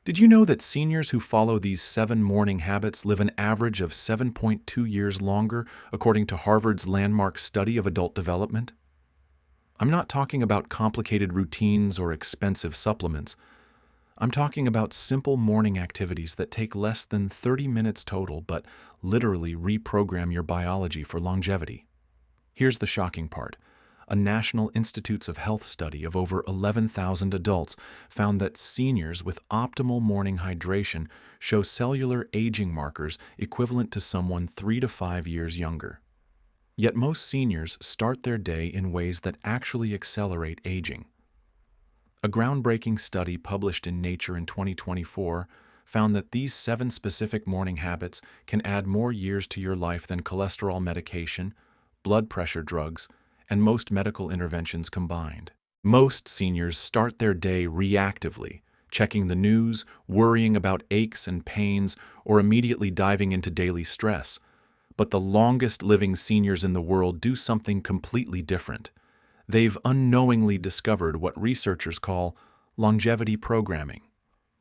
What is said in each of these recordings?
Did you know that seniors who follow these 7 morning habits live an average of 7.2 years longer, according to Harvard's landmark study of adult development? I'm not talking about complicated routines or expensive supplements. I'm talking about simple morning activities that take less than 30 minutes total but literally reprogram your biology for longevity. Here's the shocking part. A National Institutes of Health study of over 11,000 adults found that seniors with optimal morning hydration show cellular aging markers equivalent to someone 3 to 5 years younger. Yet most seniors start their day in ways that actually accelerate aging. A groundbreaking study published in Nature in 2024 found that these 7 specific morning habits can add more years to your life than cholesterol medication, blood pressure drugs, and most medical interventions combined. Most seniors start their day reactively, checking the news, worrying about aches and pains, or immediately diving into daily stress. But the longest living seniors in the world do something completely different. They've unknowingly discovered what researchers call longevity programming,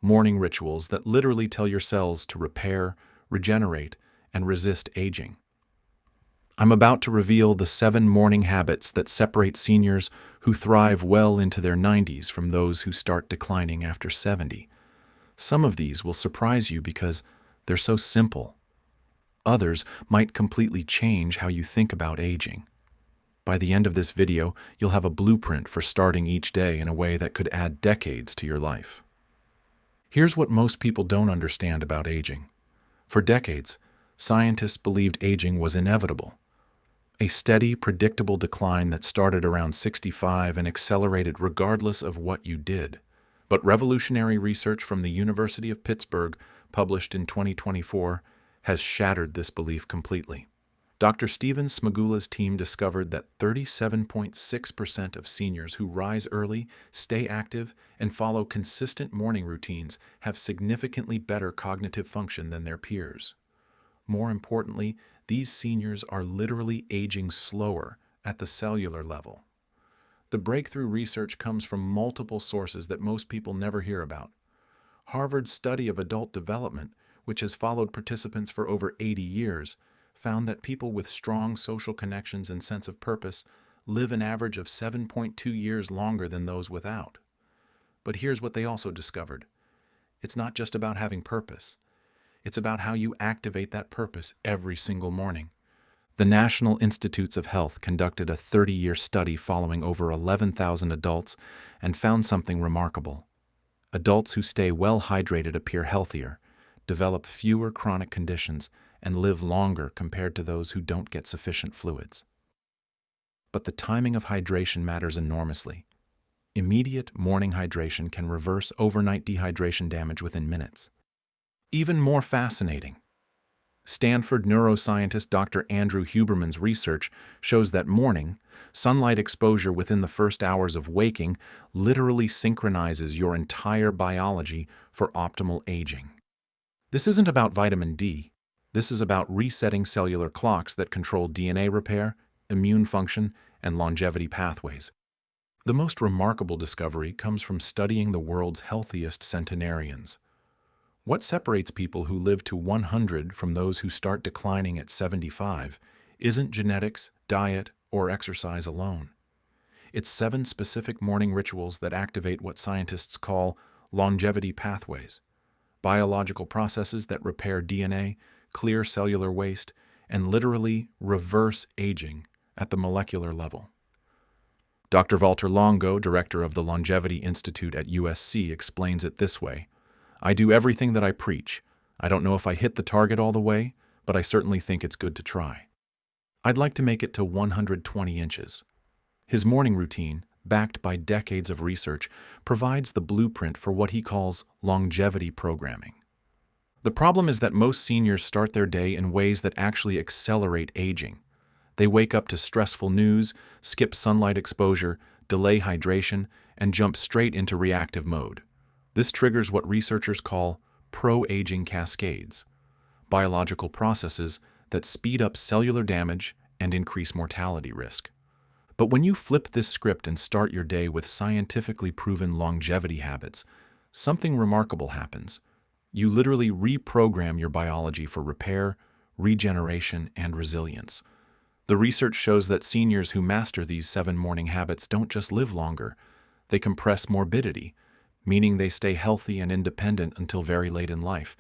morning rituals that literally tell your cells to repair, regenerate, and resist aging. I'm about to reveal the 7 morning habits that separate seniors who thrive well into their 90s from those who start declining after 70. Some of these will surprise you because they're so simple. Others might completely change how you think about aging. By the end of this video, you'll have a blueprint for starting each day in a way that could add decades to your life. Here's what most people don't understand about aging. For decades, scientists believed aging was inevitable. A steady, predictable decline that started around 65 and accelerated regardless of what you did. But revolutionary research from the University of Pittsburgh, published in 2024, has shattered this belief completely. Dr. Steven Smagula's team discovered that 37.6% of seniors who rise early, stay active, and follow consistent morning routines have significantly better cognitive function than their peers. More importantly, these seniors are literally aging slower at the cellular level. The breakthrough research comes from multiple sources that most people never hear about. Harvard's study of adult development, which has followed participants for over 80 years, found that people with strong social connections and sense of purpose live an average of 7.2 years longer than those without. But here's what they also discovered. It's not just about having purpose. It's about how you activate that purpose every single morning. The National Institutes of Health conducted a 30-year study following over 11,000 adults and found something remarkable. Adults who stay well hydrated appear healthier, develop fewer chronic conditions, and live longer compared to those who don't get sufficient fluids. But the timing of hydration matters enormously. Immediate morning hydration can reverse overnight dehydration damage within minutes. Even more fascinating, Stanford neuroscientist Dr. Andrew Huberman's research shows that morning, sunlight exposure within the first hours of waking literally synchronizes your entire biology for optimal aging. This isn't about vitamin D. This is about resetting cellular clocks that control DNA repair, immune function, and longevity pathways. The most remarkable discovery comes from studying the world's healthiest centenarians. What separates people who live to 100 from those who start declining at 75 isn't genetics, diet, or exercise alone. It's 7 specific morning rituals that activate what scientists call longevity pathways, biological processes that repair DNA, clear cellular waste, and literally reverse aging at the molecular level. Dr. Walter Longo, director of the Longevity Institute at USC, explains it this way. I do everything that I preach. I don't know if I hit the target all the way, but I certainly think it's good to try. I'd like to make it to 120 inches. His morning routine, backed by decades of research, provides the blueprint for what he calls longevity programming. The problem is that most seniors start their day in ways that actually accelerate aging. They wake up to stressful news, skip sunlight exposure, delay hydration, and jump straight into reactive mode. This triggers what researchers call pro-aging cascades, biological processes that speed up cellular damage and increase mortality risk. But when you flip this script and start your day with scientifically proven longevity habits, something remarkable happens. You literally reprogram your biology for repair, regeneration, and resilience. The research shows that seniors who master these 7 morning habits don't just live longer, they compress morbidity, meaning they stay healthy and independent until very late in life,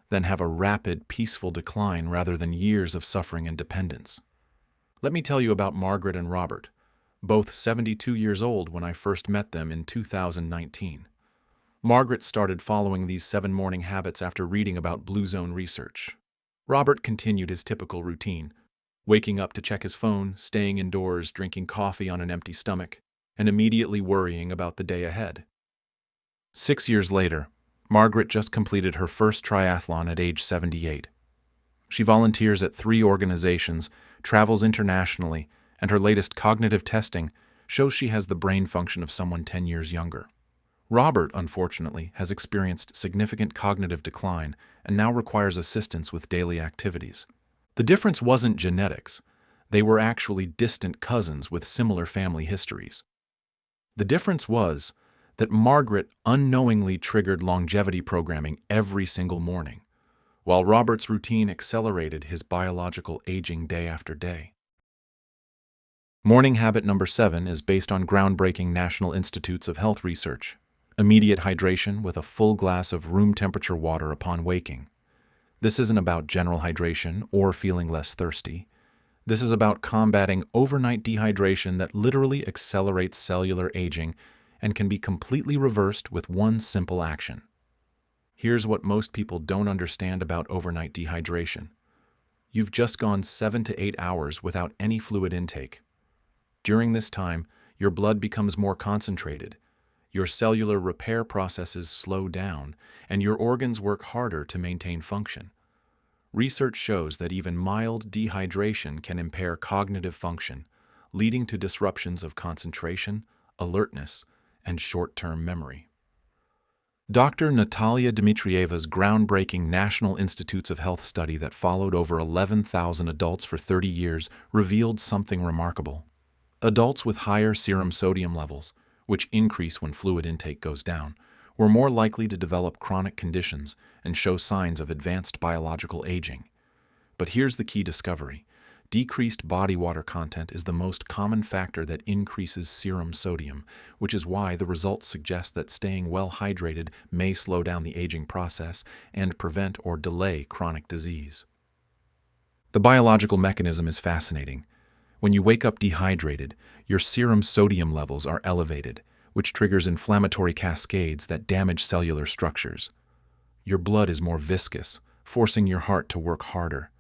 then have a rapid, peaceful decline rather than years of suffering and dependence. Let me tell you about Margaret and Robert, both 72 years old when I first met them in 2019. Margaret started following these 7 morning habits after reading about Blue Zone research. Robert continued his typical routine, waking up to check his phone, staying indoors, drinking coffee on an empty stomach, and immediately worrying about the day ahead. 6 years later, Margaret just completed her first triathlon at age 78. She volunteers at 3 organizations, travels internationally, and her latest cognitive testing shows she has the brain function of someone 10 years younger. Robert, unfortunately, has experienced significant cognitive decline and now requires assistance with daily activities. The difference wasn't genetics. They were actually distant cousins with similar family histories. The difference was that Margaret unknowingly triggered longevity programming every single morning, while Robert's routine accelerated his biological aging day after day. Morning habit number 7 is based on groundbreaking National Institutes of Health research. Immediate hydration with a full glass of room temperature water upon waking. This isn't about general hydration or feeling less thirsty. This is about combating overnight dehydration that literally accelerates cellular aging and can be completely reversed with one simple action. Here's what most people don't understand about overnight dehydration. You've just gone 7 to 8 hours without any fluid intake. During this time, your blood becomes more concentrated, your cellular repair processes slow down, and your organs work harder to maintain function. Research shows that even mild dehydration can impair cognitive function, leading to disruptions of concentration, alertness, and short-term memory. Dr. Natalia Dmitrieva's groundbreaking National Institutes of Health study that followed over 11,000 adults for 30 years revealed something remarkable. Adults with higher serum sodium levels, which increase when fluid intake goes down, were more likely to develop chronic conditions and show signs of advanced biological aging. But here's the key discovery. Decreased body water content is the most common factor that increases serum sodium, which is why the results suggest that staying well hydrated may slow down the aging process and prevent or delay chronic disease. The biological mechanism is fascinating. When you wake up dehydrated, your serum sodium levels are elevated, which triggers inflammatory cascades that damage cellular structures. Your blood is more viscous, forcing your heart to work harder.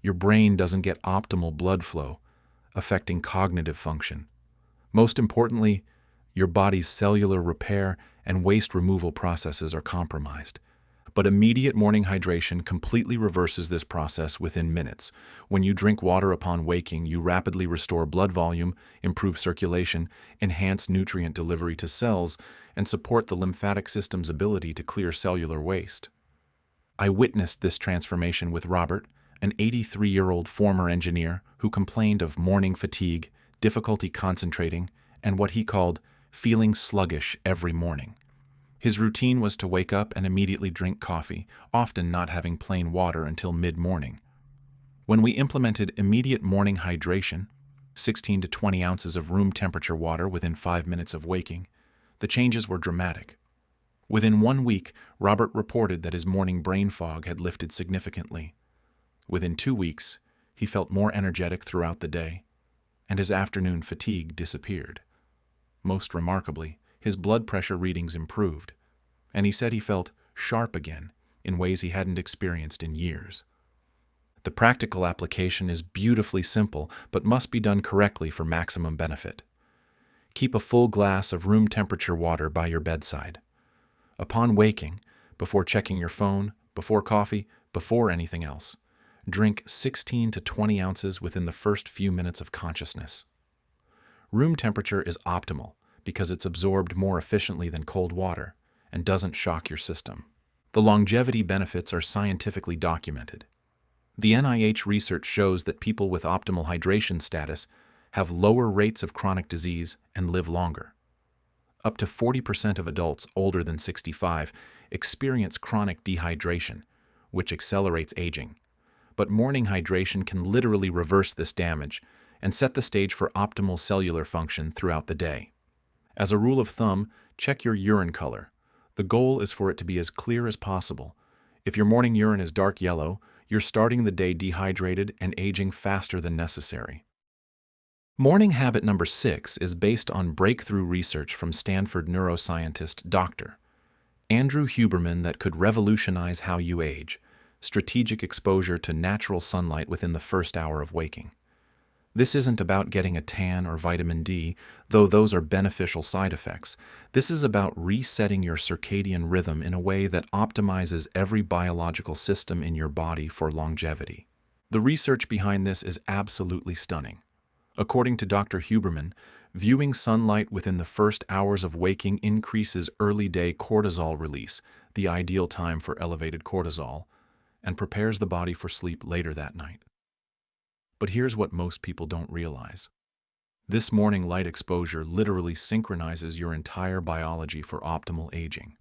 Your brain doesn't get optimal blood flow, affecting cognitive function. Most importantly, your body's cellular repair and waste removal processes are compromised. But immediate morning hydration completely reverses this process within minutes. When you drink water upon waking, you rapidly restore blood volume, improve circulation, enhance nutrient delivery to cells, and support the lymphatic system's ability to clear cellular waste. I witnessed this transformation with Robert, an 83-year-old former engineer who complained of morning fatigue, difficulty concentrating, and what he called feeling sluggish every morning. His routine was to wake up and immediately drink coffee, often not having plain water until mid-morning. When we implemented immediate morning hydration, 16 to 20 ounces of room temperature water within 5 minutes of waking, the changes were dramatic. Within 1 week, Robert reported that his morning brain fog had lifted significantly. Within 2 weeks, he felt more energetic throughout the day, and his afternoon fatigue disappeared. Most remarkably, his blood pressure readings improved, and he said he felt sharp again in ways he hadn't experienced in years. The practical application is beautifully simple, but must be done correctly for maximum benefit. Keep a full glass of room temperature water by your bedside. Upon waking, before checking your phone, before coffee, before anything else, drink 16 to 20 ounces within the first few minutes of consciousness. Room temperature is optimal because it's absorbed more efficiently than cold water and doesn't shock your system. The longevity benefits are scientifically documented. The NIH research shows that people with optimal hydration status have lower rates of chronic disease and live longer. Up to 40% of adults older than 65 experience chronic dehydration, which accelerates aging. But morning hydration can literally reverse this damage and set the stage for optimal cellular function throughout the day. As a rule of thumb, check your urine color. The goal is for it to be as clear as possible. If your morning urine is dark yellow, you're starting the day dehydrated and aging faster than necessary. Morning habit number 6 is based on breakthrough research from Stanford neuroscientist Dr. Andrew Huberman that could revolutionize how you age: strategic exposure to natural sunlight within the first hour of waking. This isn't about getting a tan or vitamin D, though those are beneficial side effects. This is about resetting your circadian rhythm in a way that optimizes every biological system in your body for longevity. The research behind this is absolutely stunning. According to Dr. Huberman, viewing sunlight within the first hours of waking increases early-day cortisol release, the ideal time for elevated cortisol, and prepares the body for sleep later that night. But here's what most people don't realize. This morning light exposure literally synchronizes your entire biology for optimal aging.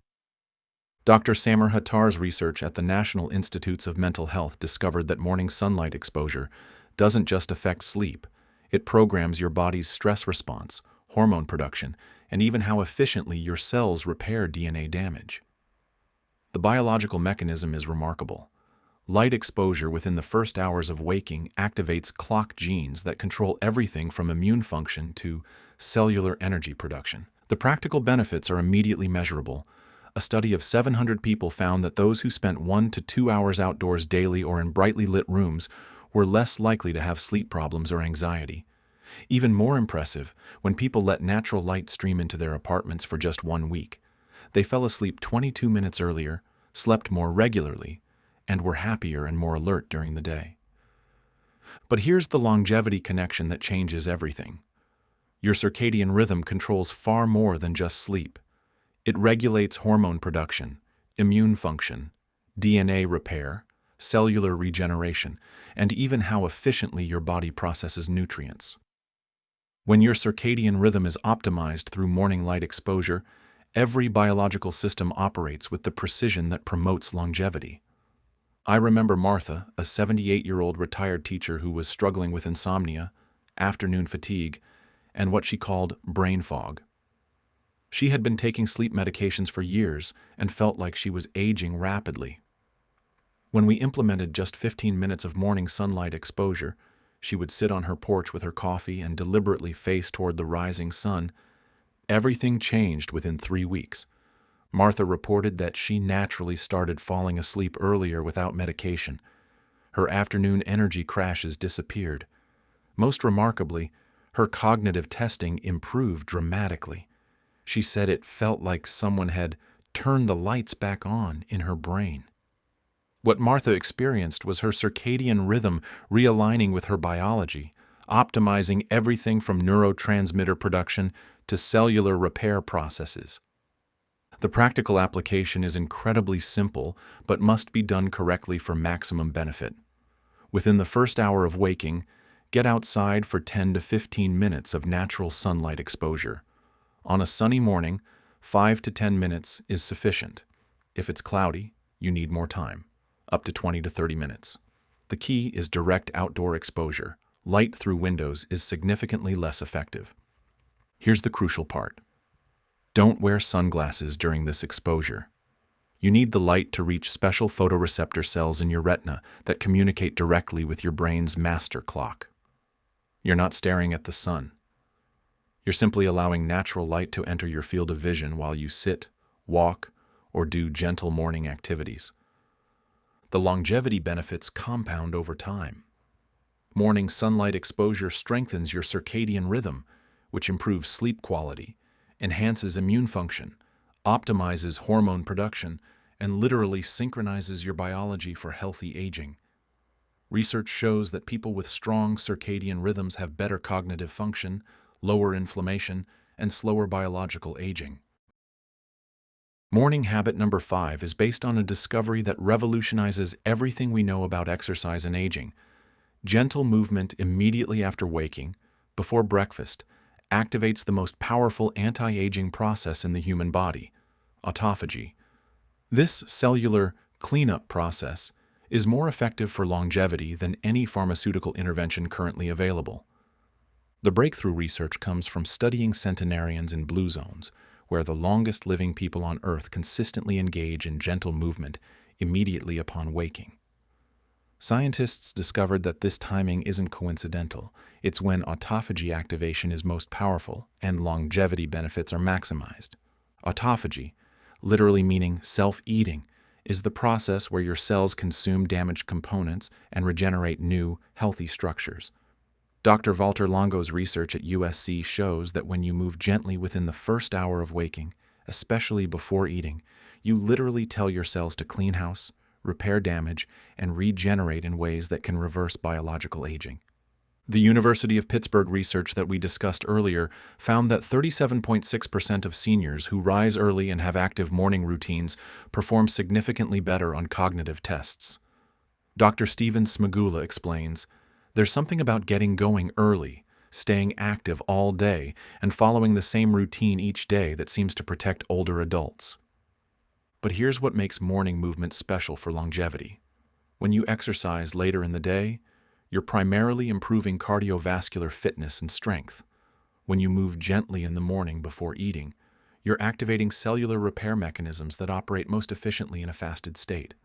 Dr. Samer Hattar's research at the National Institutes of Mental Health discovered that morning sunlight exposure doesn't just affect sleep. It programs your body's stress response, hormone production, and even how efficiently your cells repair DNA damage. The biological mechanism is remarkable. Light exposure within the first hours of waking activates clock genes that control everything from immune function to cellular energy production. The practical benefits are immediately measurable. A study of 700 people found that those who spent 1 to 2 hours outdoors daily or in brightly lit rooms were less likely to have sleep problems or anxiety. Even more impressive, when people let natural light stream into their apartments for just 1 week, they fell asleep 22 minutes earlier, slept more regularly, and were happier and more alert during the day. But here's the longevity connection that changes everything. Your circadian rhythm controls far more than just sleep. It regulates hormone production, immune function, DNA repair, cellular regeneration, and even how efficiently your body processes nutrients. When your circadian rhythm is optimized through morning light exposure, every biological system operates with the precision that promotes longevity. I remember Martha, a 78-year-old retired teacher who was struggling with insomnia, afternoon fatigue, and what she called brain fog. She had been taking sleep medications for years and felt like she was aging rapidly. When we implemented just 15 minutes of morning sunlight exposure, she would sit on her porch with her coffee and deliberately face toward the rising sun. Everything changed within 3 weeks. Martha reported that she naturally started falling asleep earlier without medication. Her afternoon energy crashes disappeared. Most remarkably, her cognitive testing improved dramatically. She said it felt like someone had turned the lights back on in her brain. What Martha experienced was her circadian rhythm realigning with her biology, optimizing everything from neurotransmitter production to cellular repair processes. The practical application is incredibly simple, but must be done correctly for maximum benefit. Within the first hour of waking, get outside for 10 to 15 minutes of natural sunlight exposure. On a sunny morning, 5 to 10 minutes is sufficient. If it's cloudy, you need more time, up to 20 to 30 minutes. The key is direct outdoor exposure. Light through windows is significantly less effective. Here's the crucial part. Don't wear sunglasses during this exposure. You need the light to reach special photoreceptor cells in your retina that communicate directly with your brain's master clock. You're not staring at the sun. You're simply allowing natural light to enter your field of vision while you sit, walk, or do gentle morning activities. The longevity benefits compound over time. Morning sunlight exposure strengthens your circadian rhythm, which improves sleep quality, enhances immune function, optimizes hormone production, and literally synchronizes your biology for healthy aging. Research shows that people with strong circadian rhythms have better cognitive function, lower inflammation, and slower biological aging. Morning habit number 5 is based on a discovery that revolutionizes everything we know about exercise and aging. Gentle movement immediately after waking, before breakfast, activates the most powerful anti-aging process in the human body, autophagy. This cellular cleanup process is more effective for longevity than any pharmaceutical intervention currently available. The breakthrough research comes from studying centenarians in blue zones, where the longest living people on Earth consistently engage in gentle movement immediately upon waking. Scientists discovered that this timing isn't coincidental. It's when autophagy activation is most powerful and longevity benefits are maximized. Autophagy, literally meaning self-eating, is the process where your cells consume damaged components and regenerate new, healthy structures. Dr. Walter Longo's research at USC shows that when you move gently within the first hour of waking, especially before eating, you literally tell your cells to clean house, repair damage, and regenerate in ways that can reverse biological aging. The University of Pittsburgh research that we discussed earlier found that 37.6% of seniors who rise early and have active morning routines perform significantly better on cognitive tests. Dr. Steven Smagula explains, "There's something about getting going early, staying active all day, and following the same routine each day that seems to protect older adults." But here's what makes morning movement special for longevity. When you exercise later in the day, you're primarily improving cardiovascular fitness and strength. When you move gently in the morning before eating, you're activating cellular repair mechanisms that operate most efficiently in a fasted state.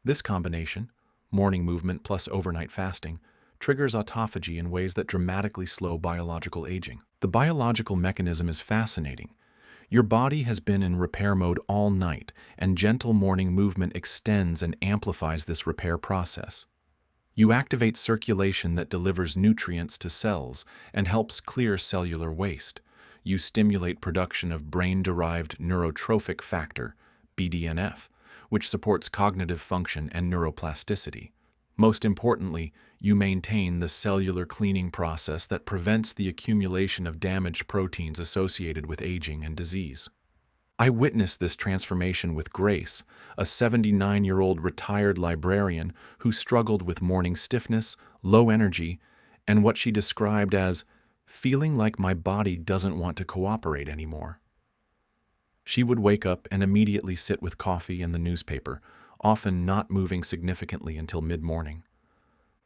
This combination, morning movement plus overnight fasting, triggers autophagy in ways that dramatically slow biological aging. The biological mechanism is fascinating. Your body has been in repair mode all night, and gentle morning movement extends and amplifies this repair process. You activate circulation that delivers nutrients to cells and helps clear cellular waste. You stimulate production of brain-derived neurotrophic factor, BDNF, which supports cognitive function and neuroplasticity. Most importantly, you maintain the cellular cleaning process that prevents the accumulation of damaged proteins associated with aging and disease. I witnessed this transformation with Grace, a 79-year-old retired librarian who struggled with morning stiffness, low energy, and what she described as feeling like my body doesn't want to cooperate anymore. She would wake up and immediately sit with coffee and the newspaper, often not moving significantly until mid-morning.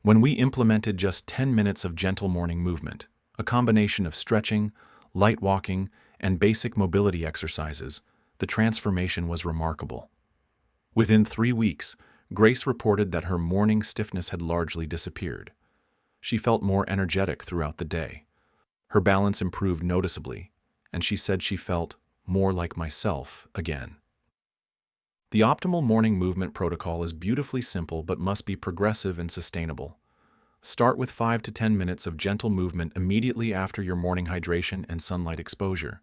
When we implemented just 10 minutes of gentle morning movement, a combination of stretching, light walking, and basic mobility exercises, the transformation was remarkable. Within 3 weeks, Grace reported that her morning stiffness had largely disappeared. She felt more energetic throughout the day. Her balance improved noticeably, and she said she felt more like myself again. The optimal morning movement protocol is beautifully simple but must be progressive and sustainable. Start with 5 to 10 minutes of gentle movement immediately after your morning hydration and sunlight exposure.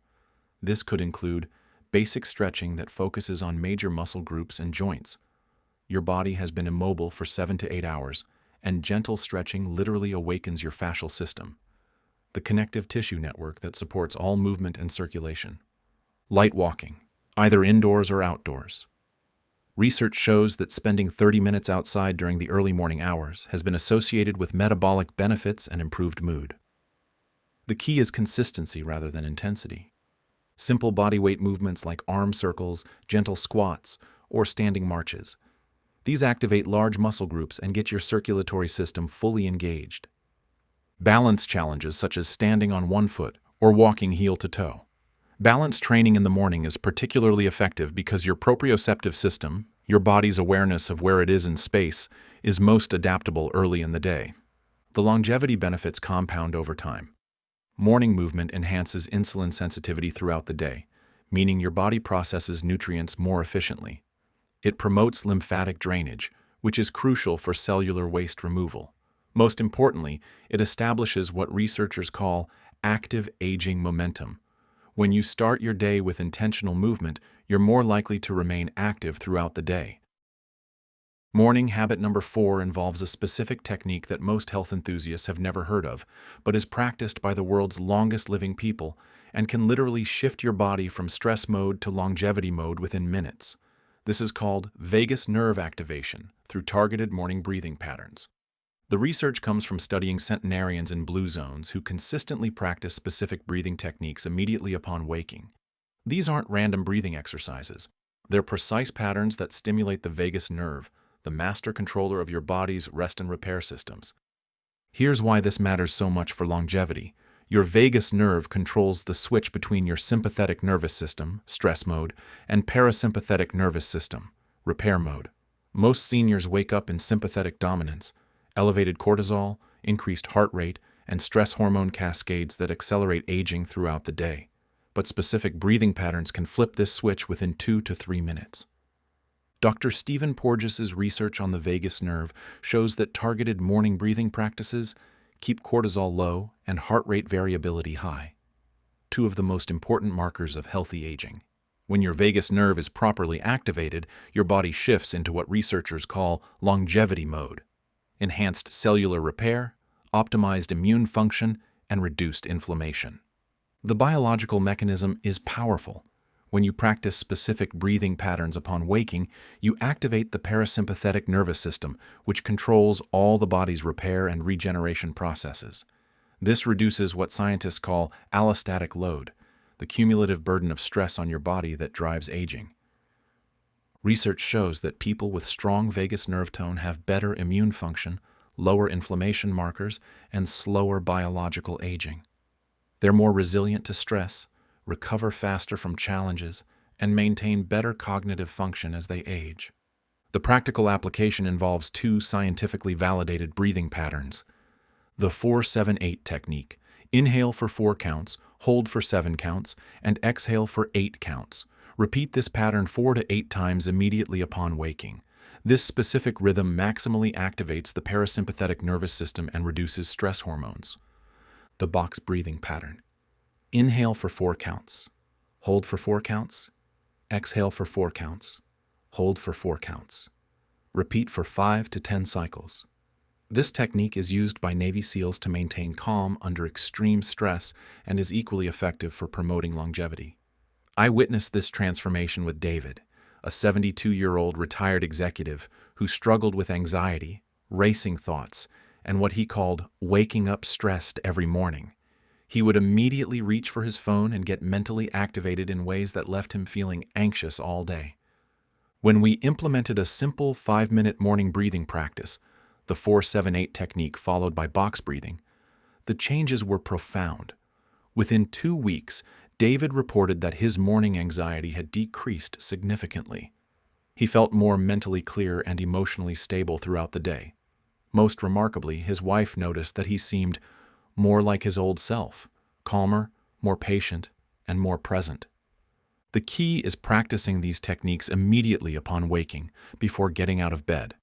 This could include basic stretching that focuses on major muscle groups and joints. Your body has been immobile for 7 to 8 hours, and gentle stretching literally awakens your fascial system, the connective tissue network that supports all movement and circulation. Light walking, either indoors or outdoors. Research shows that spending 30 minutes outside during the early morning hours has been associated with metabolic benefits and improved mood. The key is consistency rather than intensity. Simple bodyweight movements like arm circles, gentle squats, or standing marches. These activate large muscle groups and get your circulatory system fully engaged. Balance challenges such as standing on one foot or walking heel to toe. Balance training in the morning is particularly effective because your proprioceptive system, your body's awareness of where it is in space, is most adaptable early in the day. The longevity benefits compound over time. Morning movement enhances insulin sensitivity throughout the day, meaning your body processes nutrients more efficiently. It promotes lymphatic drainage, which is crucial for cellular waste removal. Most importantly, it establishes what researchers call active aging momentum. When you start your day with intentional movement, you're more likely to remain active throughout the day. Morning habit number 4 involves a specific technique that most health enthusiasts have never heard of, but is practiced by the world's longest living people and can literally shift your body from stress mode to longevity mode within minutes. This is called vagus nerve activation through targeted morning breathing patterns. The research comes from studying centenarians in blue zones who consistently practice specific breathing techniques immediately upon waking. These aren't random breathing exercises. They're precise patterns that stimulate the vagus nerve, the master controller of your body's rest and repair systems. Here's why this matters so much for longevity. Your vagus nerve controls the switch between your sympathetic nervous system, stress mode, and parasympathetic nervous system, repair mode. Most seniors wake up in sympathetic dominance, elevated cortisol, increased heart rate, and stress hormone cascades that accelerate aging throughout the day. But specific breathing patterns can flip this switch within 2 to 3 minutes. Dr. Stephen Porges's research on the vagus nerve shows that targeted morning breathing practices keep cortisol low and heart rate variability high, two of the most important markers of healthy aging. When your vagus nerve is properly activated, your body shifts into what researchers call longevity mode: enhanced cellular repair, optimized immune function, and reduced inflammation. The biological mechanism is powerful. When you practice specific breathing patterns upon waking, you activate the parasympathetic nervous system, which controls all the body's repair and regeneration processes. This reduces what scientists call allostatic load, the cumulative burden of stress on your body that drives aging. Research shows that people with strong vagus nerve tone have better immune function, lower inflammation markers, and slower biological aging. They're more resilient to stress, recover faster from challenges, and maintain better cognitive function as they age. The practical application involves two scientifically validated breathing patterns. The 4-7-8 technique: inhale for 4 counts, hold for 7 counts, and exhale for 8 counts. Repeat this pattern 4 to 8 times immediately upon waking. This specific rhythm maximally activates the parasympathetic nervous system and reduces stress hormones. The box breathing pattern: inhale for 4 counts, hold for 4 counts, exhale for 4 counts, hold for 4 counts. Repeat for 5 to 10 cycles. This technique is used by Navy SEALs to maintain calm under extreme stress and is equally effective for promoting longevity. I witnessed this transformation with David, a 72-year-old retired executive who struggled with anxiety, racing thoughts, and what he called waking up stressed every morning. He would immediately reach for his phone and get mentally activated in ways that left him feeling anxious all day. When we implemented a simple 5-minute morning breathing practice, the 4-7-8 technique followed by box breathing, the changes were profound. Within 2 weeks, David reported that his morning anxiety had decreased significantly. He felt more mentally clear and emotionally stable throughout the day. Most remarkably, his wife noticed that he seemed more like his old self, calmer, more patient, and more present. The key is practicing these techniques immediately upon waking, before getting out of bed.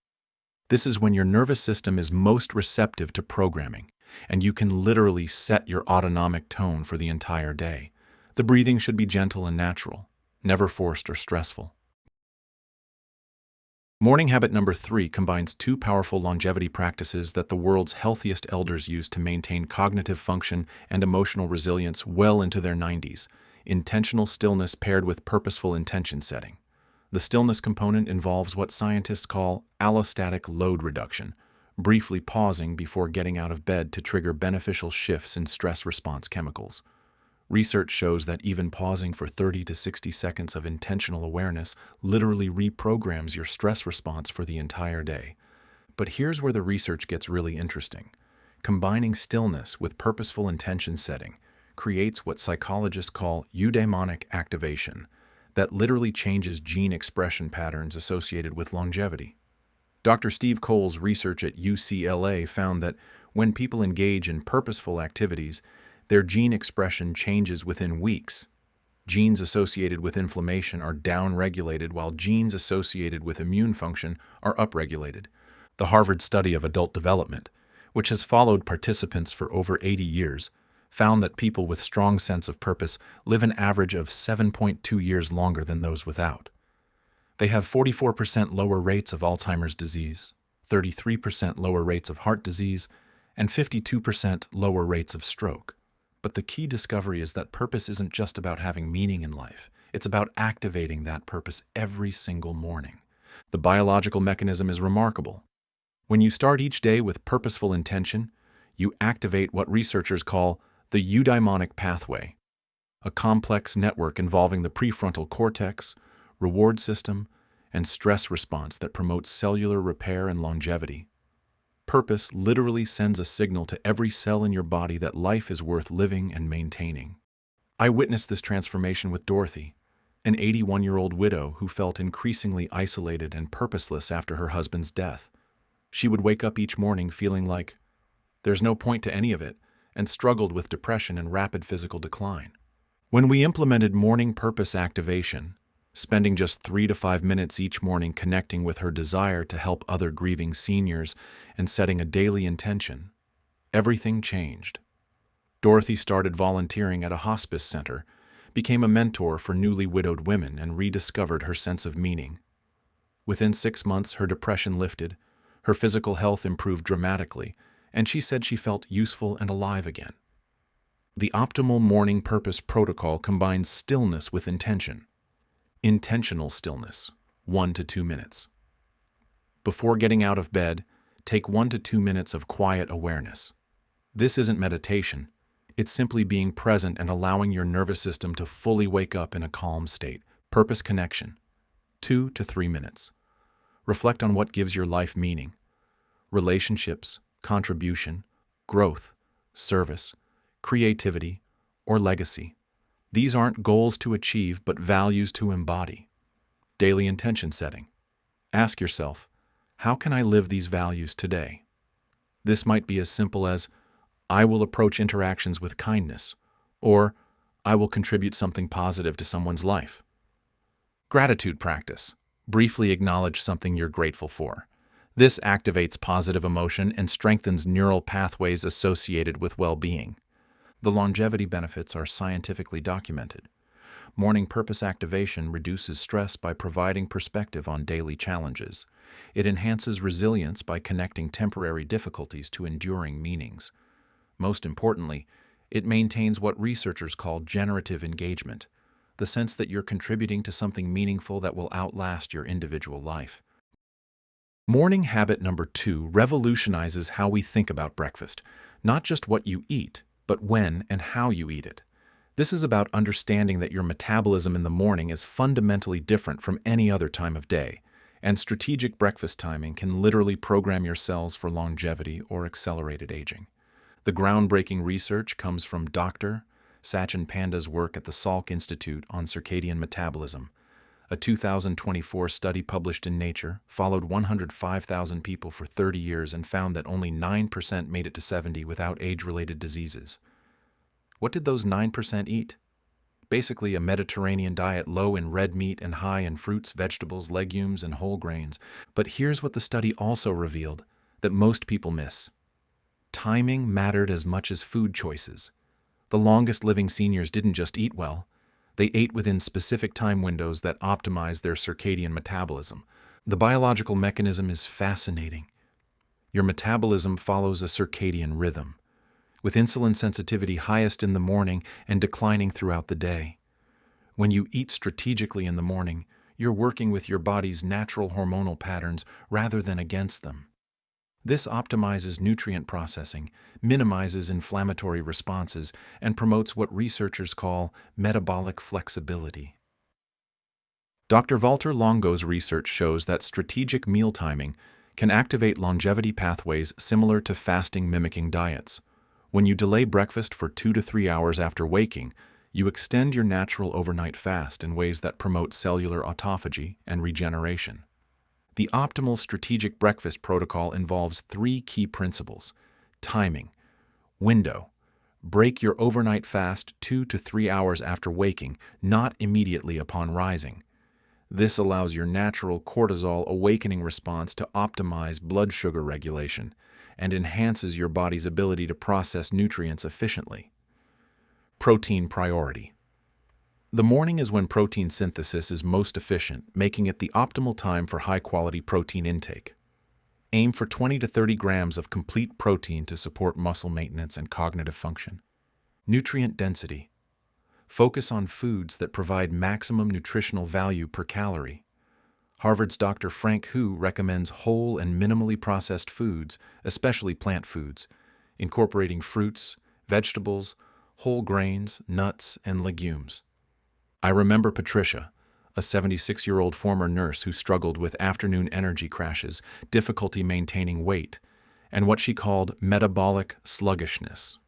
This is when your nervous system is most receptive to programming, and you can literally set your autonomic tone for the entire day. The breathing should be gentle and natural, never forced or stressful. Morning habit number 3 combines two powerful longevity practices that the world's healthiest elders use to maintain cognitive function and emotional resilience well into their 90s: intentional stillness paired with purposeful intention setting. The stillness component involves what scientists call allostatic load reduction, briefly pausing before getting out of bed to trigger beneficial shifts in stress response chemicals. Research shows that even pausing for 30 to 60 seconds of intentional awareness literally reprograms your stress response for the entire day. But here's where the research gets really interesting. Combining stillness with purposeful intention setting creates what psychologists call eudaimonic activation, that literally changes gene expression patterns associated with longevity. Dr. Steve Cole's research at UCLA found that when people engage in purposeful activities, their gene expression changes within weeks. Genes associated with inflammation are downregulated, while genes associated with immune function are upregulated. The Harvard study of adult development, which has followed participants for over 80 years, found that people with strong sense of purpose live an average of 7.2 years longer than those without. They have 44% lower rates of Alzheimer's disease, 33% lower rates of heart disease, and 52% lower rates of stroke. But the key discovery is that purpose isn't just about having meaning in life. It's about activating that purpose every single morning. The biological mechanism is remarkable. When you start each day with purposeful intention, you activate what researchers call the eudaimonic pathway, a complex network involving the prefrontal cortex, reward system, and stress response that promotes cellular repair and longevity. Purpose literally sends a signal to every cell in your body that life is worth living and maintaining. I witnessed this transformation with Dorothy, an 81-year-old widow who felt increasingly isolated and purposeless after her husband's death. She would wake up each morning feeling like there's no point to any of it, and struggled with depression and rapid physical decline. When we implemented morning purpose activation, spending just 3 to 5 minutes each morning connecting with her desire to help other grieving seniors and setting a daily intention, everything changed. Dorothy started volunteering at a hospice center, became a mentor for newly widowed women, and rediscovered her sense of meaning. Within 6 months, her depression lifted, her physical health improved dramatically, and she said she felt useful and alive again. The optimal morning purpose protocol combines stillness with intention. Intentional stillness, 1 to 2 minutes. Before getting out of bed, take 1 to 2 minutes of quiet awareness. This isn't meditation. It's simply being present and allowing your nervous system to fully wake up in a calm state. Purpose connection, 2 to 3 minutes. Reflect on what gives your life meaning. Relationships, contribution, growth, service, creativity, or legacy. These aren't goals to achieve, but values to embody. Daily intention setting. Ask yourself, how can I live these values today? This might be as simple as, I will approach interactions with kindness, or I will contribute something positive to someone's life. Gratitude practice. Briefly acknowledge something you're grateful for. This activates positive emotion and strengthens neural pathways associated with well-being. The longevity benefits are scientifically documented. Morning purpose activation reduces stress by providing perspective on daily challenges. It enhances resilience by connecting temporary difficulties to enduring meanings. Most importantly, it maintains what researchers call generative engagement, the sense that you're contributing to something meaningful that will outlast your individual life. Morning habit number 2 revolutionizes how we think about breakfast, not just what you eat, but when and how you eat it. This is about understanding that your metabolism in the morning is fundamentally different from any other time of day, and strategic breakfast timing can literally program your cells for longevity or accelerated aging. The groundbreaking research comes from Dr. Sachin Panda's work at the Salk Institute on circadian metabolism. A 2024 study published in Nature followed 105,000 people for 30 years and found that only 9% made it to 70 without age-related diseases. What did those 9% eat? Basically a Mediterranean diet low in red meat and high in fruits, vegetables, legumes, and whole grains. But here's what the study also revealed that most people miss. Timing mattered as much as food choices. The longest living seniors didn't just eat well, they ate within specific time windows that optimized their circadian metabolism. The biological mechanism is fascinating. Your metabolism follows a circadian rhythm, with insulin sensitivity highest in the morning and declining throughout the day. When you eat strategically in the morning, you're working with your body's natural hormonal patterns rather than against them. This optimizes nutrient processing, minimizes inflammatory responses, and promotes what researchers call metabolic flexibility. Dr. Walter Longo's research shows that strategic meal timing can activate longevity pathways similar to fasting mimicking diets. When you delay breakfast for 2 to 3 hours after waking, you extend your natural overnight fast in ways that promote cellular autophagy and regeneration. The optimal strategic breakfast protocol involves 3 key principles: timing, window. Break your overnight fast 2 to 3 hours after waking, not immediately upon rising. This allows your natural cortisol awakening response to optimize blood sugar regulation and enhances your body's ability to process nutrients efficiently. Protein priority. The morning is when protein synthesis is most efficient, making it the optimal time for high-quality protein intake. Aim for 20 to 30 grams of complete protein to support muscle maintenance and cognitive function. Nutrient density. Focus on foods that provide maximum nutritional value per calorie. Harvard's Dr. Frank Hu recommends whole and minimally processed foods, especially plant foods, incorporating fruits, vegetables, whole grains, nuts, and legumes. I remember Patricia, a 76-year-old former nurse who struggled with afternoon energy crashes, difficulty maintaining weight, and what she called metabolic sluggishness.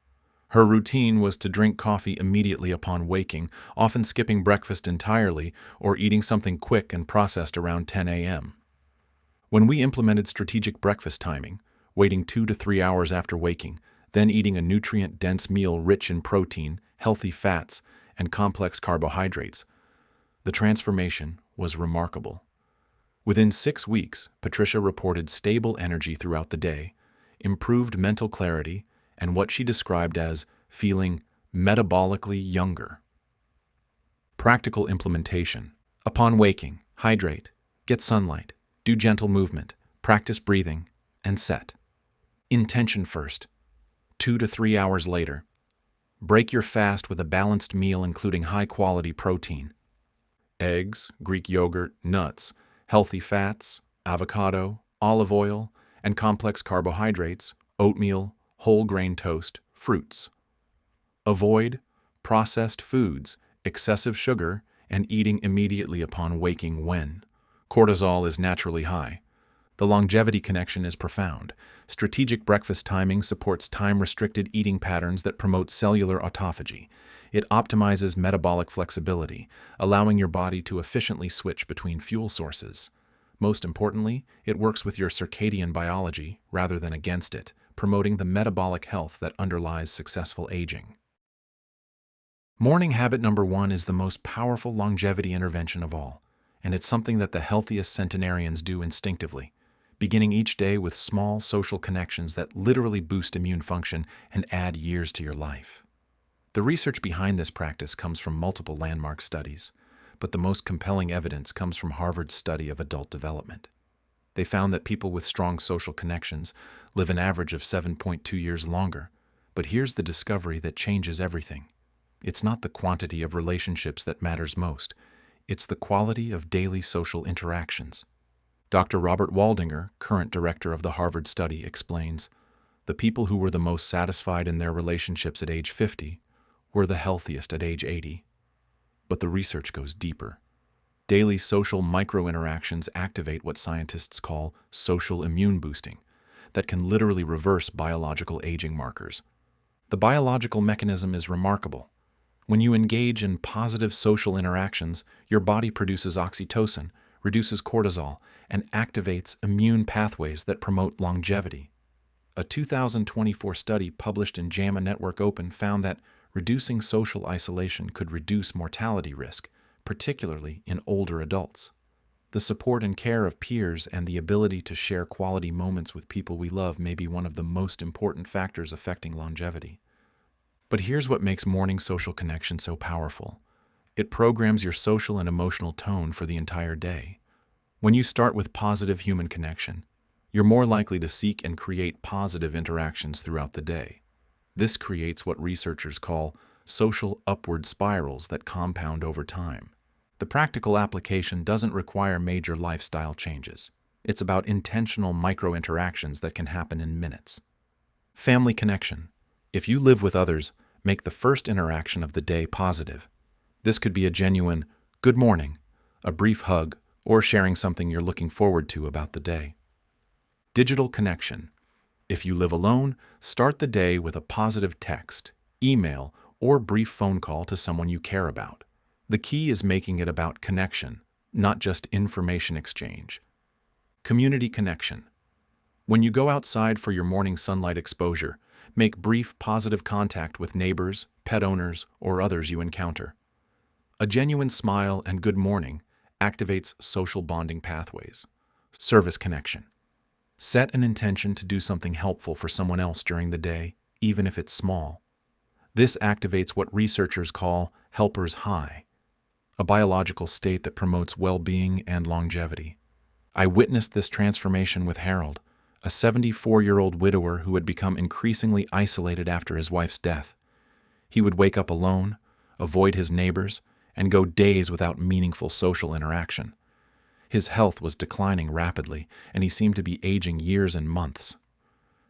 Her routine was to drink coffee immediately upon waking, often skipping breakfast entirely or eating something quick and processed around 10 a.m. When we implemented strategic breakfast timing, waiting 2 to 3 hours after waking, then eating a nutrient-dense meal rich in protein, healthy fats, and complex carbohydrates, the transformation was remarkable. Within 6 weeks, Patricia reported stable energy throughout the day, improved mental clarity, and what she described as feeling metabolically younger. Practical implementation. Upon waking, hydrate, get sunlight, do gentle movement, practice breathing, and set. Intention first. 2 to 3 hours later, break your fast with a balanced meal including high-quality protein. Eggs, Greek yogurt, nuts, healthy fats, avocado, olive oil, and complex carbohydrates, oatmeal, whole grain toast, fruits. Avoid processed foods, excessive sugar, and eating immediately upon waking when cortisol is naturally high. The longevity connection is profound. Strategic breakfast timing supports time-restricted eating patterns that promote cellular autophagy. It optimizes metabolic flexibility, allowing your body to efficiently switch between fuel sources. Most importantly, it works with your circadian biology rather than against it, promoting the metabolic health that underlies successful aging. Morning habit number 1 is the most powerful longevity intervention of all, and it's something that the healthiest centenarians do instinctively, beginning each day with small social connections that literally boost immune function and add years to your life. The research behind this practice comes from multiple landmark studies, but the most compelling evidence comes from Harvard's study of adult development. They found that people with strong social connections live an average of 7.2 years longer, but here's the discovery that changes everything. It's not the quantity of relationships that matters most, it's the quality of daily social interactions. Dr. Robert Waldinger, current director of the Harvard study, explains, the people who were the most satisfied in their relationships at age 50 were the healthiest at age 80. But the research goes deeper. Daily social micro-interactions activate what scientists call social immune boosting, that can literally reverse biological aging markers. The biological mechanism is remarkable. When you engage in positive social interactions, your body produces oxytocin, reduces cortisol, and activates immune pathways that promote longevity. A 2024 study published in JAMA Network Open found that reducing social isolation could reduce mortality risk, particularly in older adults. The support and care of peers and the ability to share quality moments with people we love may be one of the most important factors affecting longevity. But here's what makes morning social connection so powerful. It programs your social and emotional tone for the entire day. When you start with positive human connection, you're more likely to seek and create positive interactions throughout the day. This creates what researchers call social upward spirals that compound over time. The practical application doesn't require major lifestyle changes. It's about intentional micro-interactions that can happen in minutes. Family connection. If you live with others, make the first interaction of the day positive. This could be a genuine good morning, a brief hug, or sharing something you're looking forward to about the day. Digital connection. If you live alone, start the day with a positive text, email, or brief phone call to someone you care about. The key is making it about connection, not just information exchange. Community connection. When you go outside for your morning sunlight exposure, make brief positive contact with neighbors, pet owners, or others you encounter. A genuine smile and good morning activates social bonding pathways. Service connection. Set an intention to do something helpful for someone else during the day, even if it's small. This activates what researchers call helper's high, a biological state that promotes well-being and longevity. I witnessed this transformation with Harold, a 74-year-old widower who had become increasingly isolated after his wife's death. He would wake up alone, avoid his neighbors, and go days without meaningful social interaction. His health was declining rapidly, and he seemed to be aging years and months.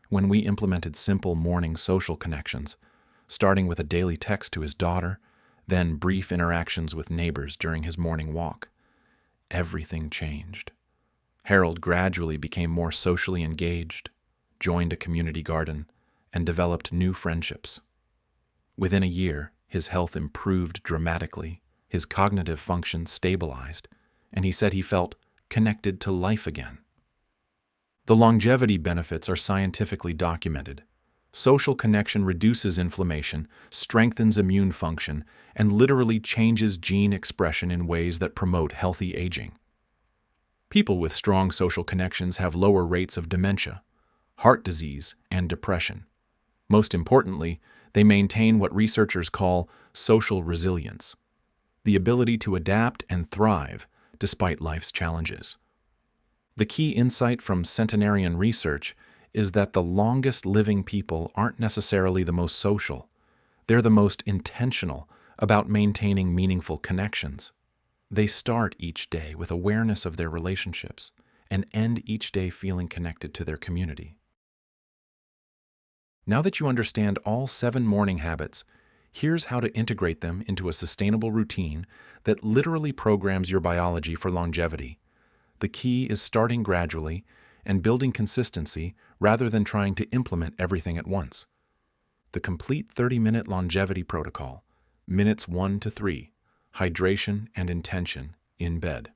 When we implemented simple morning social connections, starting with a daily text to his daughter, then brief interactions with neighbors during his morning walk, everything changed. Harold gradually became more socially engaged, joined a community garden, and developed new friendships. Within a year, his health improved dramatically, his cognitive function stabilized, and he said he felt connected to life again. The longevity benefits are scientifically documented. Social connection reduces inflammation, strengthens immune function, and literally changes gene expression in ways that promote healthy aging. People with strong social connections have lower rates of dementia, heart disease, and depression. Most importantly, they maintain what researchers call social resilience, the ability to adapt and thrive despite life's challenges. The key insight from centenarian research is that the longest living people aren't necessarily the most social. They're the most intentional about maintaining meaningful connections. They start each day with awareness of their relationships and end each day feeling connected to their community. Now that you understand all 7 morning habits, here's how to integrate them into a sustainable routine that literally programs your biology for longevity. The key is starting gradually and building consistency rather than trying to implement everything at once. The complete 30-minute longevity protocol, minutes 1 to 3, hydration and intention in bed.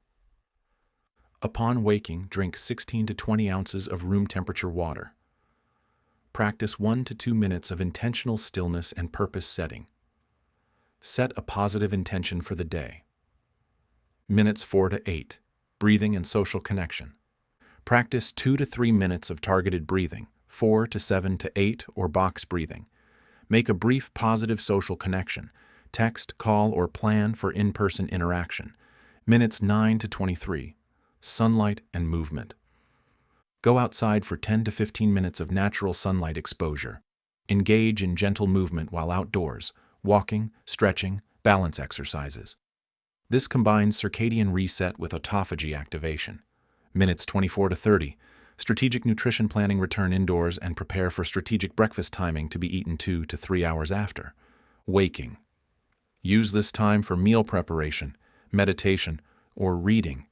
Upon waking, drink 16 to 20 ounces of room temperature water. Practice 1 to 2 minutes of intentional stillness and purpose setting. Set a positive intention for the day. Minutes 4 to 8, breathing and social connection. Practice 2 to 3 minutes of targeted breathing, 4 to 7 to 8, or box breathing. Make a brief positive social connection. Text, call, or plan for in-person interaction. Minutes 9 to 23, sunlight and movement. Go outside for 10 to 15 minutes of natural sunlight exposure. Engage in gentle movement while outdoors, walking, stretching, balance exercises. This combines circadian reset with autophagy activation. Minutes 24 to 30, strategic nutrition planning. Return indoors and prepare for strategic breakfast timing to be eaten 2 to 3 hours after. Waking. Use this time for meal preparation, meditation, or reading.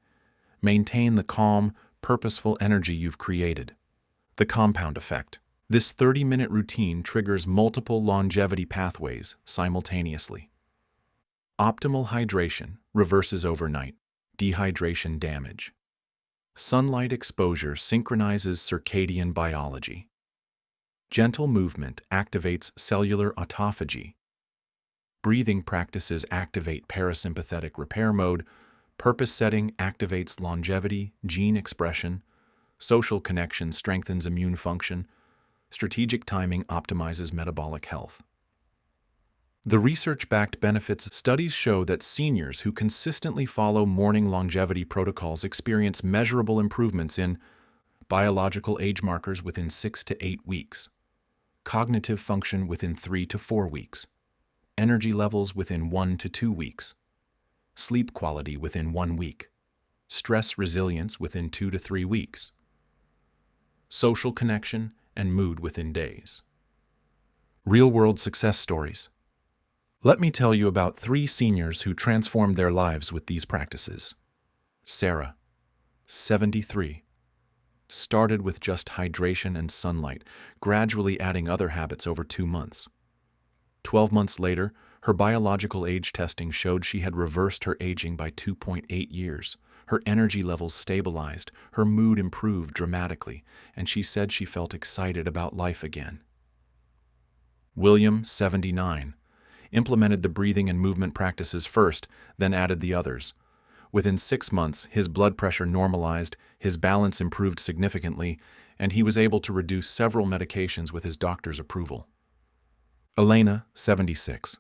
Maintain the calm, purposeful energy you've created. The compound effect. This 30-minute routine triggers multiple longevity pathways simultaneously. Optimal hydration reverses overnight dehydration damage. Sunlight exposure synchronizes circadian biology. Gentle movement activates cellular autophagy. Breathing practices activate parasympathetic repair mode. Purpose setting activates longevity, gene expression. Social connection strengthens immune function. Strategic timing optimizes metabolic health. The research-backed benefits studies show that seniors who consistently follow morning longevity protocols experience measurable improvements in biological age markers within 6 to 8 weeks, cognitive function within 3 to 4 weeks, energy levels within 1 to 2 weeks, sleep quality within 1 week, stress resilience within 2 to 3 weeks, social connection and mood within days. Real-world success stories. Let me tell you about 3 seniors who transformed their lives with these practices. Sarah, 73, started with just hydration and sunlight, gradually adding other habits over 2 months. 12 months later, her biological age testing showed she had reversed her aging by 2.8 years. Her energy levels stabilized, her mood improved dramatically, and she said she felt excited about life again. William, 79, implemented the breathing and movement practices first, then added the others. Within 6 months, his blood pressure normalized, his balance improved significantly, and he was able to reduce several medications with his doctor's approval. Elena, 76,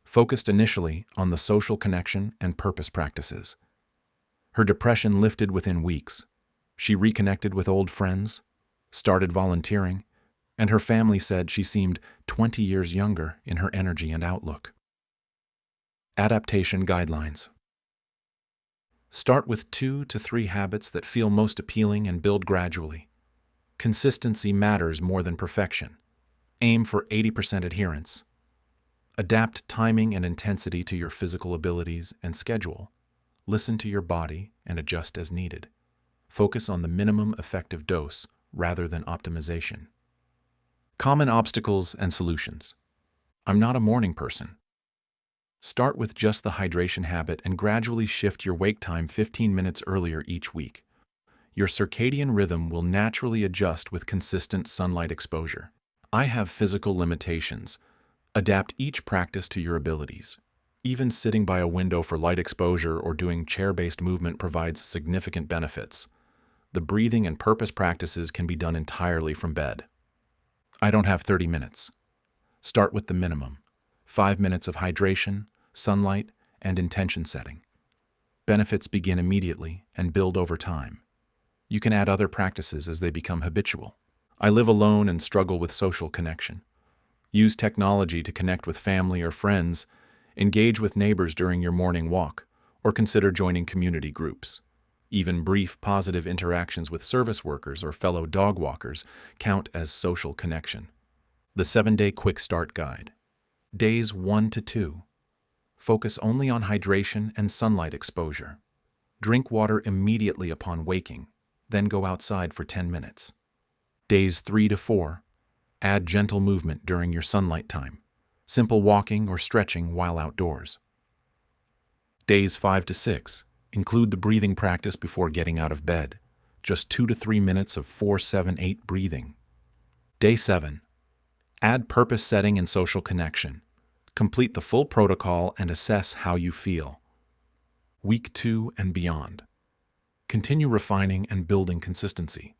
focused initially on the social connection and purpose practices. Her depression lifted within weeks. She reconnected with old friends, started volunteering, and her family said she seemed 20 years younger in her energy and outlook. Adaptation guidelines. Start with 2 to 3 habits that feel most appealing and build gradually. Consistency matters more than perfection. Aim for 80% adherence. Adapt timing and intensity to your physical abilities and schedule. Listen to your body and adjust as needed. Focus on the minimum effective dose rather than optimization. Common obstacles and solutions. I'm not a morning person. Start with just the hydration habit and gradually shift your wake time 15 minutes earlier each week. Your circadian rhythm will naturally adjust with consistent sunlight exposure. I have physical limitations. Adapt each practice to your abilities. Even sitting by a window for light exposure or doing chair-based movement provides significant benefits. The breathing and purpose practices can be done entirely from bed. I don't have 30 minutes. Start with the minimum: 5 minutes of hydration, sunlight, and intention setting. Benefits begin immediately and build over time. You can add other practices as they become habitual. I live alone and struggle with social connection. Use technology to connect with family or friends, engage with neighbors during your morning walk, or consider joining community groups. Even brief positive interactions with service workers or fellow dog walkers count as social connection. The 7-Day Quick Start Guide. Days 1 to 2. Focus only on hydration and sunlight exposure. Drink water immediately upon waking, then go outside for 10 minutes. Days 3 to 4. Add gentle movement during your sunlight time. Simple walking or stretching while outdoors. Days 5 to 6. Include the breathing practice before getting out of bed. Just 2 to 3 minutes of 4-7-8 breathing. Day 7. Add purpose setting and social connection. Complete the full protocol and assess how you feel. Week 2 and beyond. Continue refining and building consistency.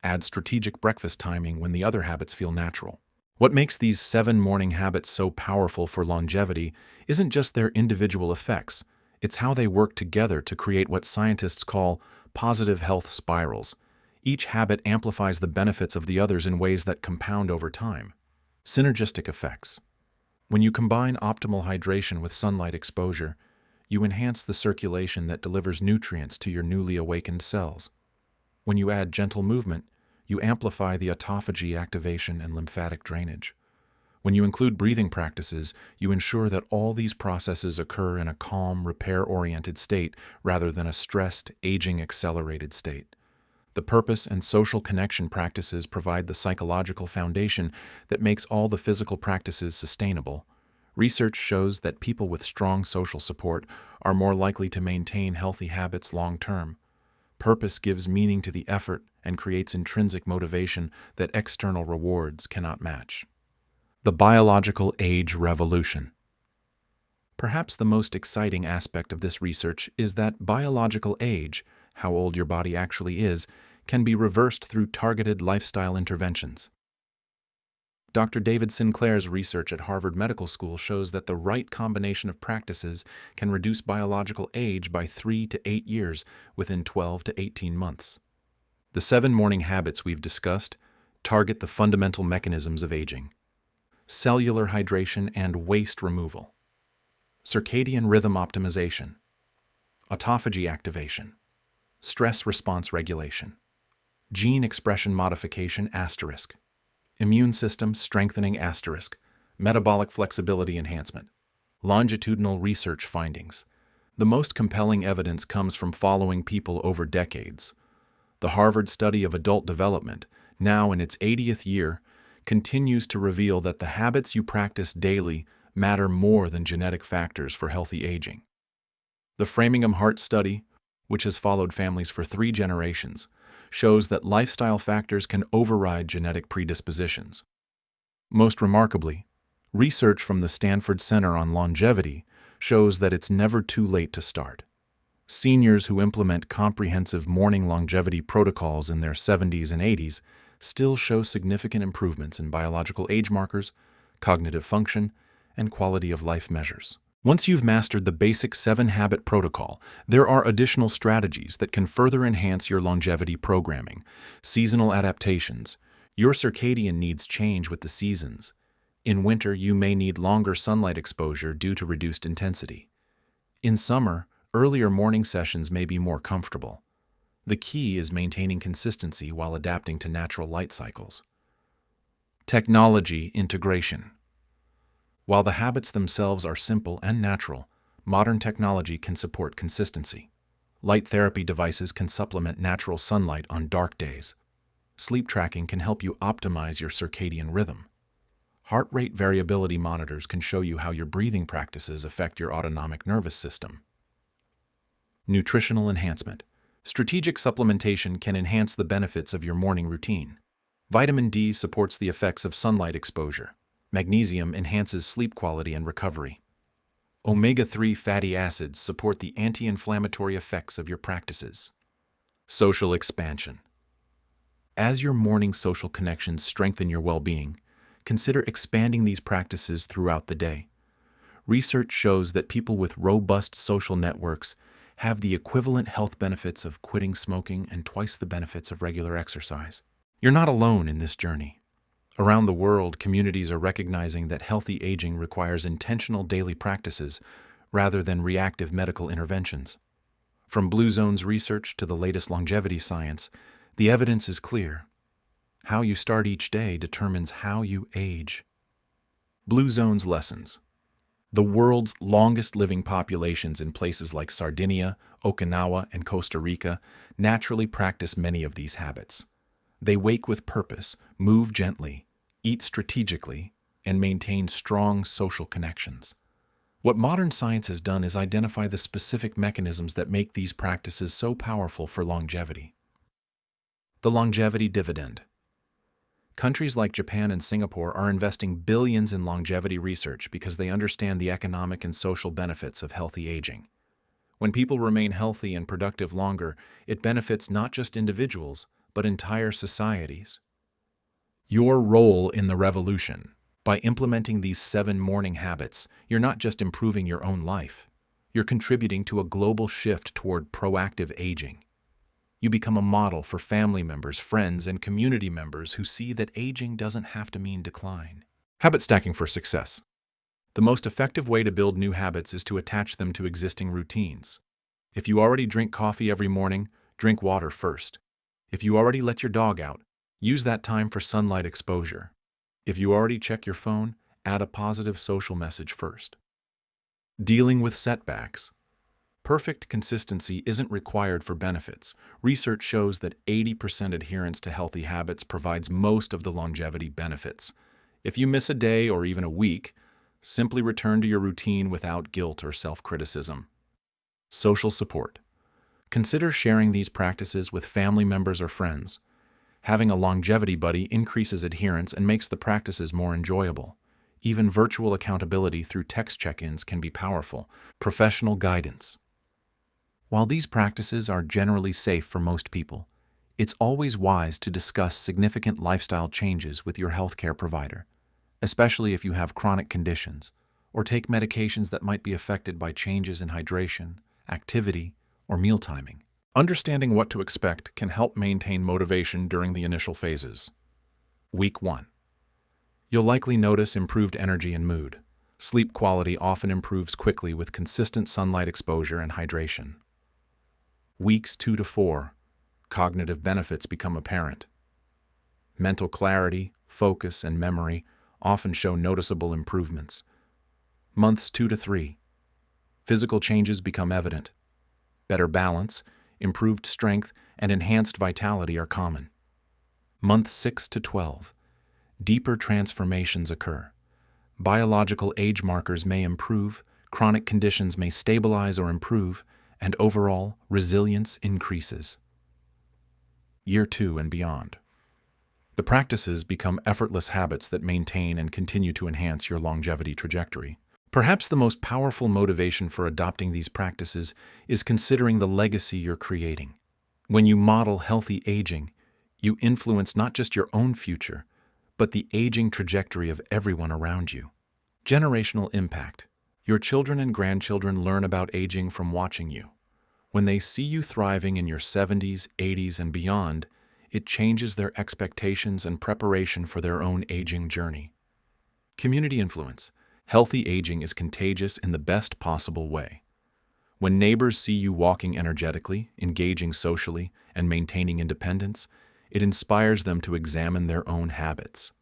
Add strategic breakfast timing when the other habits feel natural. What makes these 7 morning habits so powerful for longevity isn't just their individual effects, it's how they work together to create what scientists call positive health spirals. Each habit amplifies the benefits of the others in ways that compound over time. Synergistic effects. When you combine optimal hydration with sunlight exposure, you enhance the circulation that delivers nutrients to your newly awakened cells. When you add gentle movement, you amplify the autophagy activation and lymphatic drainage. When you include breathing practices, you ensure that all these processes occur in a calm, repair-oriented state rather than a stressed, aging-accelerated state. The purpose and social connection practices provide the psychological foundation that makes all the physical practices sustainable. Research shows that people with strong social support are more likely to maintain healthy habits long-term. Purpose gives meaning to the effort and creates intrinsic motivation that external rewards cannot match. The biological age revolution. Perhaps the most exciting aspect of this research is that biological age, how old your body actually is, can be reversed through targeted lifestyle interventions. Dr. David Sinclair's research at Harvard Medical School shows that the right combination of practices can reduce biological age by 3 to 8 years within 12 to 18 months. The 7 morning habits we've discussed target the fundamental mechanisms of aging: cellular hydration and waste removal, circadian rhythm optimization, autophagy activation, stress response regulation, gene expression modification *, immune system strengthening *, metabolic flexibility enhancement. Longitudinal research findings. The most compelling evidence comes from following people over decades. The Harvard study of adult development, now in its 80th year, continues to reveal that the habits you practice daily matter more than genetic factors for healthy aging. The Framingham Heart Study, which has followed families for 3 generations, shows that lifestyle factors can override genetic predispositions. Most remarkably, research from the Stanford Center on Longevity shows that it's never too late to start. Seniors who implement comprehensive morning longevity protocols in their 70s and 80s still show significant improvements in biological age markers, cognitive function, and quality of life measures. Once you've mastered the basic 7-habit protocol, there are additional strategies that can further enhance your longevity programming. Seasonal adaptations. Your circadian needs change with the seasons. In winter, you may need longer sunlight exposure due to reduced intensity. In summer, Earlier morning sessions may be more comfortable. The key is maintaining consistency while adapting to natural light cycles. Technology integration. While the habits themselves are simple and natural, modern technology can support consistency. Light therapy devices can supplement natural sunlight on dark days. Sleep tracking can help you optimize your circadian rhythm. Heart rate variability monitors can show you how your breathing practices affect your autonomic nervous system. Nutritional enhancement. Strategic supplementation can enhance the benefits of your morning routine. Vitamin D supports the effects of sunlight exposure. Magnesium enhances sleep quality and recovery. Omega-3 fatty acids support the anti-inflammatory effects of your practices. Social expansion. As your morning social connections strengthen your well-being, consider expanding these practices throughout the day. Research shows that people with robust social networks have the equivalent health benefits of quitting smoking and twice the benefits of regular exercise. You're not alone in this journey. Around the world, communities are recognizing that healthy aging requires intentional daily practices rather than reactive medical interventions. From Blue Zone's research to the latest longevity science, the evidence is clear. How you start each day determines how you age. Blue Zone's lessons. The world's longest living populations in places like Sardinia, Okinawa, and Costa Rica naturally practice many of these habits. They wake with purpose, move gently, eat strategically, and maintain strong social connections. What modern science has done is identify the specific mechanisms that make these practices so powerful for longevity. The longevity dividend. Countries like Japan and Singapore are investing billions in longevity research because they understand the economic and social benefits of healthy aging. When people remain healthy and productive longer, it benefits not just individuals, but entire societies. Your role in the revolution. By implementing these 7 morning habits, you're not just improving your own life. You're contributing to a global shift toward proactive aging. You become a model for family members, friends, and community members who see that aging doesn't have to mean decline. Habit stacking for success. The most effective way to build new habits is to attach them to existing routines. If you already drink coffee every morning, drink water first. If you already let your dog out, use that time for sunlight exposure. If you already check your phone, add a positive social message first. Dealing with setbacks. Perfect consistency isn't required for benefits. Research shows that 80% adherence to healthy habits provides most of the longevity benefits. If you miss a day or even a week, simply return to your routine without guilt or self-criticism. Social support. Consider sharing these practices with family members or friends. Having a longevity buddy increases adherence and makes the practices more enjoyable. Even virtual accountability through text check-ins can be powerful. Professional guidance. While these practices are generally safe for most people, it's always wise to discuss significant lifestyle changes with your healthcare provider, especially if you have chronic conditions or take medications that might be affected by changes in hydration, activity, or meal timing. Understanding what to expect can help maintain motivation during the initial phases. Week 1. You'll likely notice improved energy and mood. Sleep quality often improves quickly with consistent sunlight exposure and hydration. Weeks 2 to 4, cognitive benefits become apparent. Mental clarity, focus, and memory often show noticeable improvements. Months 2 to 3, physical changes become evident. Better balance, improved strength, and enhanced vitality are common. Month 6 to 12, deeper transformations occur. Biological age markers may improve, chronic conditions may stabilize or improve, and overall, resilience increases. Year 2 and beyond. The practices become effortless habits that maintain and continue to enhance your longevity trajectory. Perhaps the most powerful motivation for adopting these practices is considering the legacy you're creating. When you model healthy aging, you influence not just your own future, but the aging trajectory of everyone around you. Generational impact. Your children and grandchildren learn about aging from watching you. When they see you thriving in your 70s, 80s, and beyond, it changes their expectations and preparation for their own aging journey. Community influence. Healthy aging is contagious in the best possible way. When neighbors see you walking energetically, engaging socially, and maintaining independence, it inspires them to examine their own habits.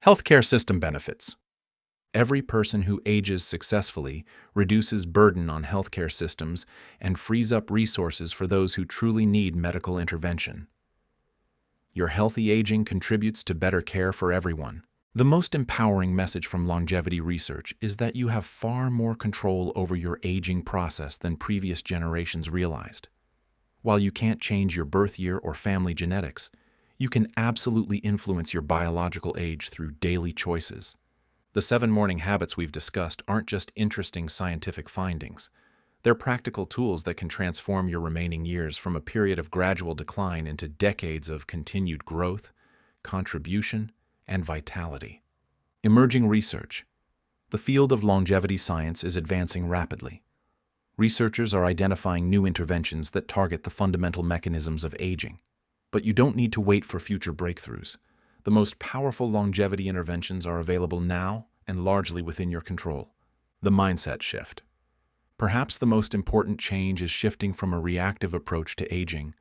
Healthcare system benefits. Every person who ages successfully reduces burden on healthcare systems and frees up resources for those who truly need medical intervention. Your healthy aging contributes to better care for everyone. The most empowering message from longevity research is that you have far more control over your aging process than previous generations realized. While you can't change your birth year or family genetics, you can absolutely influence your biological age through daily choices. The 7 morning habits we've discussed aren't just interesting scientific findings. They're practical tools that can transform your remaining years from a period of gradual decline into decades of continued growth, contribution, and vitality. Emerging research. The field of longevity science is advancing rapidly. Researchers are identifying new interventions that target the fundamental mechanisms of aging. But you don't need to wait for future breakthroughs. The most powerful longevity interventions are available now and largely within your control. The mindset shift. Perhaps the most important change is shifting from a reactive approach to aging,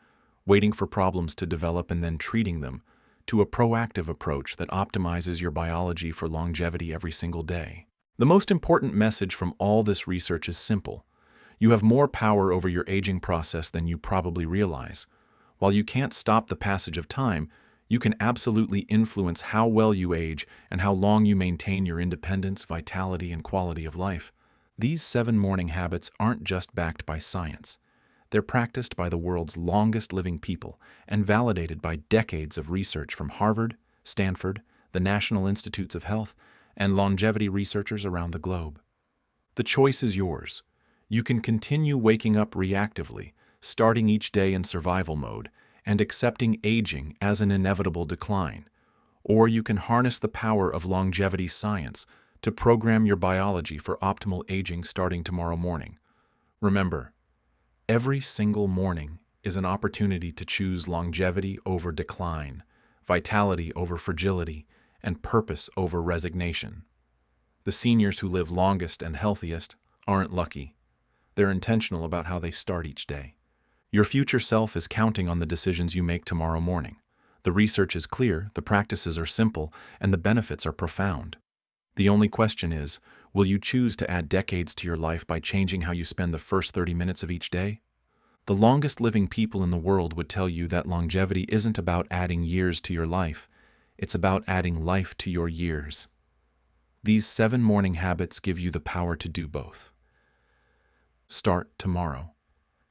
waiting for problems to develop and then treating them, to a proactive approach that optimizes your biology for longevity every single day. The most important message from all this research is simple. You have more power over your aging process than you probably realize. While you can't stop the passage of time, you can absolutely influence how well you age and how long you maintain your independence, vitality, and quality of life. These 7 morning habits aren't just backed by science. They're practiced by the world's longest living people and validated by decades of research from Harvard, Stanford, the National Institutes of Health, and longevity researchers around the globe. The choice is yours. You can continue waking up reactively, starting each day in survival mode, and accepting aging as an inevitable decline. Or you can harness the power of longevity science to program your biology for optimal aging starting tomorrow morning. Remember, every single morning is an opportunity to choose longevity over decline, vitality over fragility, and purpose over resignation. The seniors who live longest and healthiest aren't lucky. They're intentional about how they start each day. Your future self is counting on the decisions you make tomorrow morning. The research is clear, the practices are simple, and the benefits are profound. The only question is, will you choose to add decades to your life by changing how you spend the first 30 minutes of each day? The longest living people in the world would tell you that longevity isn't about adding years to your life, it's about adding life to your years. These 7 morning habits give you the power to do both. Start tomorrow.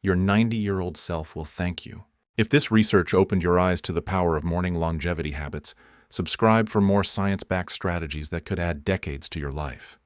Your 90-year-old self will thank you. If this research opened your eyes to the power of morning longevity habits, subscribe for more science-backed strategies that could add decades to your life.